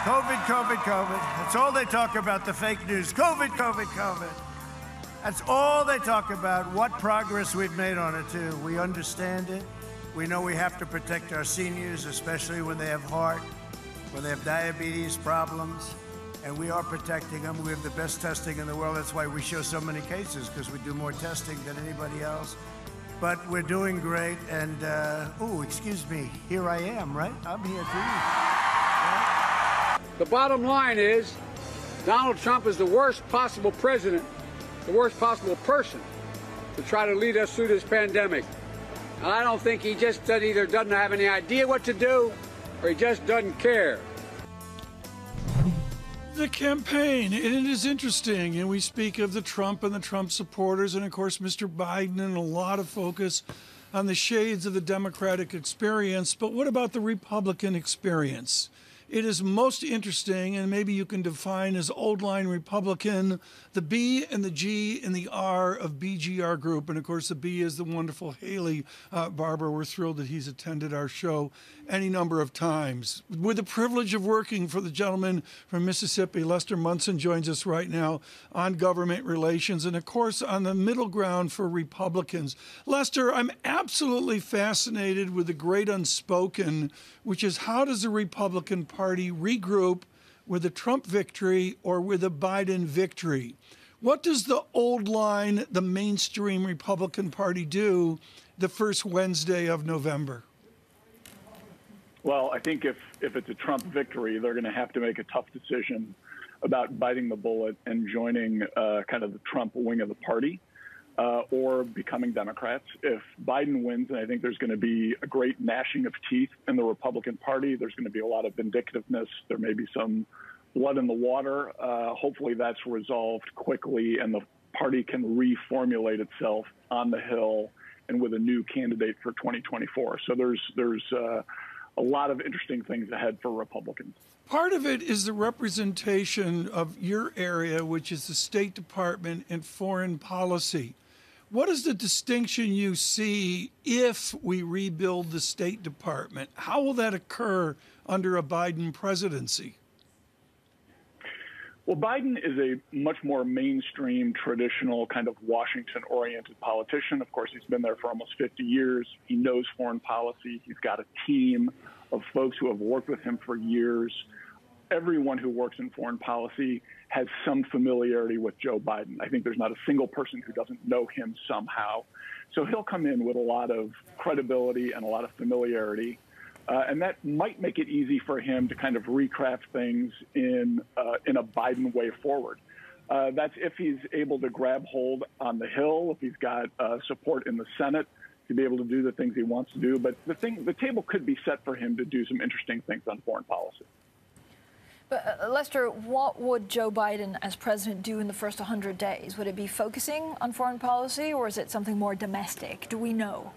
COVID, COVID, COVID. That's all they talk about, the fake news. COVID, COVID, COVID. That's all they talk about. What progress we've made on it, too. We understand it. We know we have to protect our seniors, especially when they have heart, when they have diabetes problems. And we are protecting them. We have the best testing in the world. That's why we show so many cases, because we do more testing than anybody else. But we're doing great. And, oh, excuse me, here I am, right? I'm here too. Right? The bottom line is Donald Trump is the worst possible president, the worst possible person to try to lead us through this pandemic. And I don't think he just either doesn't have any idea what to do or he just doesn't care. The campaign, and it is interesting, and we speak of the Trump and the Trump supporters, and of course Mr. Biden, and a lot of focus on the shades of the Democratic experience, but what about the Republican experience? It is most interesting, and maybe you can define as old line Republican, the B and the G and the R of BGR Group. And of course, the B is the wonderful Haley Barber. We're thrilled that he's attended our show any number of times. With the privilege of working for the gentleman from Mississippi, Lester Munson joins us right now on government relations and, of course, on the middle ground for Republicans. Lester, I'm absolutely fascinated with the great unspoken, which is how does the Republican Party regroup with a Trump victory or with a Biden victory? What does the old line, the mainstream Republican Party do the first Wednesday of November? Well, I think if it's a Trump victory, they're going to have to make a tough decision about biting the bullet and joining kind of the Trump wing of the party or becoming Democrats. If Biden wins, and I think there's going to be a great gnashing of teeth in the Republican Party, there's going to be a lot of vindictiveness. There may be some blood in the water. Hopefully that's resolved quickly and the party can reformulate itself on the Hill and with a new candidate for 2024. So there's a lot of interesting things ahead for Republicans. Part of it is the representation of your area, which is the State Department and foreign policy. What is the distinction you see if we rebuild the State Department? How will that occur under a Biden presidency? Well, Biden is a much more mainstream, traditional, kind of Washington-oriented politician. Of course, he's been there for almost 50 years. He knows foreign policy. He's got a team of folks who have worked with him for years. Everyone who works in foreign policy has some familiarity with Joe Biden. I think there's not a single person who doesn't know him somehow. So he'll come in with a lot of credibility and a lot of familiarity. And that might make it easy for him to kind of recraft things in a Biden way forward. That's if he's able to grab hold on the Hill, if he's got support in the Senate to be able to do the things he wants to do. But the table could be set for him to do some interesting things on foreign policy. But Lester, what would Joe Biden as president do in the first 100 days? Would it be focusing on foreign policy, or is it something more domestic? Do we know?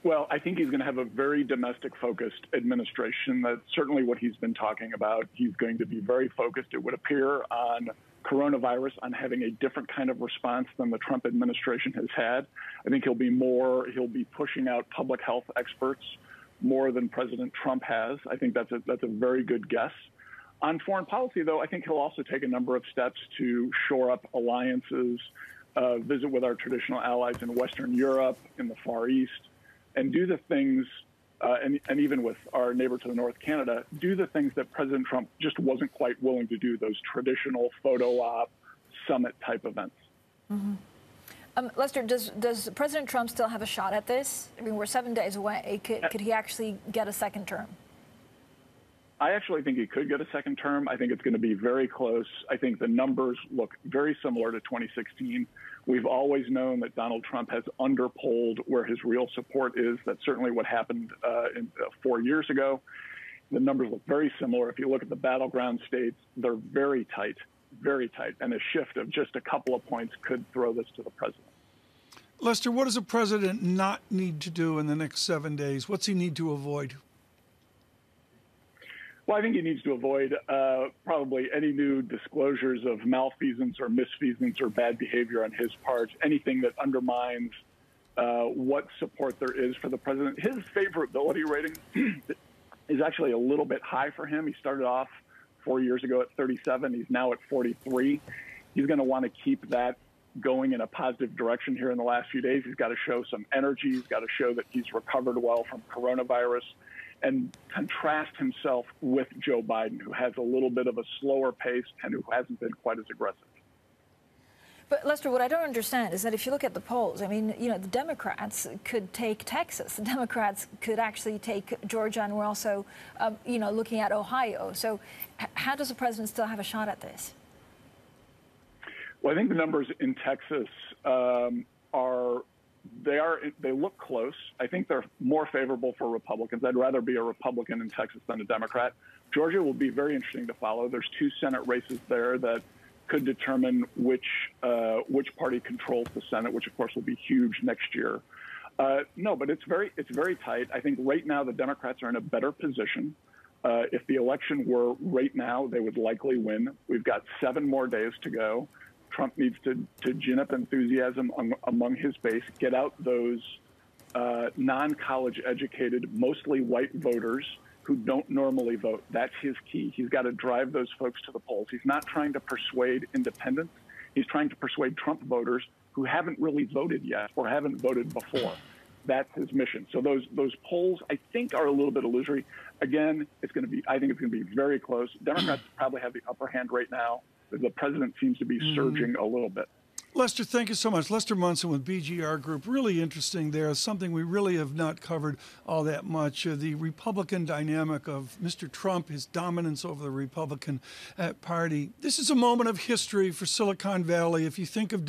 Well, I think he's going to have a very domestic-focused administration. That's certainly what he's been talking about. He's going to be very focused, it would appear, on coronavirus, on having a different kind of response than the Trump administration has had. I think he'll be pushing out public health experts more than President Trump has. I think that's a very good guess. On foreign policy, though, I think he'll also take a number of steps to shore up alliances, visit with our traditional allies in Western Europe, in the Far East, and do the things, and even with our neighbor to the north, Canada, do the things that President Trump just wasn't quite willing to do, those traditional photo op summit type events. Mm-hmm. Lester, does President Trump still have a shot at this? I mean, we're 7 days away. Could he actually get a second term? I actually think he could get a second term. I think it's going to be very close. I think the numbers look very similar to 2016. We've always known that Donald Trump has underpolled where his real support is. That's certainly what happened 4 years ago. The numbers look very similar. If you look at the battleground states, they're very tight, and a shift of just a couple of points could throw this to the president. Lester, what does a president not need to do in the next 7 days? What's he need to avoid? Well, I think he needs to avoid probably any new disclosures of malfeasance or misfeasance or bad behavior on his part, anything that undermines what support there is for the president. His favorability rating is actually a little bit high for him. He started off 4 years ago at 37. He's now at 43. He's going to want to keep that going in a positive direction here in the last few days. He's got to show some energy. He's got to show that he's recovered well from coronavirus and contrast himself with Joe Biden, who has a little bit of a slower pace and who hasn't been quite as aggressive. But Lester, what I don't understand is that if you look at the polls, I mean, you know, the Democrats could take Texas. The Democrats could actually take Georgia, and we're also, you know, looking at Ohio. So how does the president still have a shot at this? Well, I think the numbers in Texas they look close. I think they're more favorable for Republicans. I'd rather be a Republican in Texas than a Democrat. Georgia will be very interesting to follow. There's 2 Senate races there that could determine which party controls the Senate, which of course will be huge next year. No, but it's very tight. I think right now the Democrats are in a better position. If the election were right now, they would likely win. We've got 7 more days to go. Trump needs to gin up enthusiasm among his base, get out those non-college educated, mostly white voters who don't normally vote. That's his key. He's got to drive those folks to the polls. He's not trying to persuade independents. He's trying to persuade Trump voters who haven't really voted yet or haven't voted before. That's his mission. So those polls, I think, are a little bit illusory. Again, I think it's going to be very close. Democrats probably have the upper hand right now. The president seems to be surging a little bit. Lester, thank you so much. Lester Munson with BGR Group. Really interesting there. Something we really have not covered all that much. The Republican dynamic of Mr. Trump, his dominance over the Republican Party. This is a moment of history for Silicon Valley. If you think of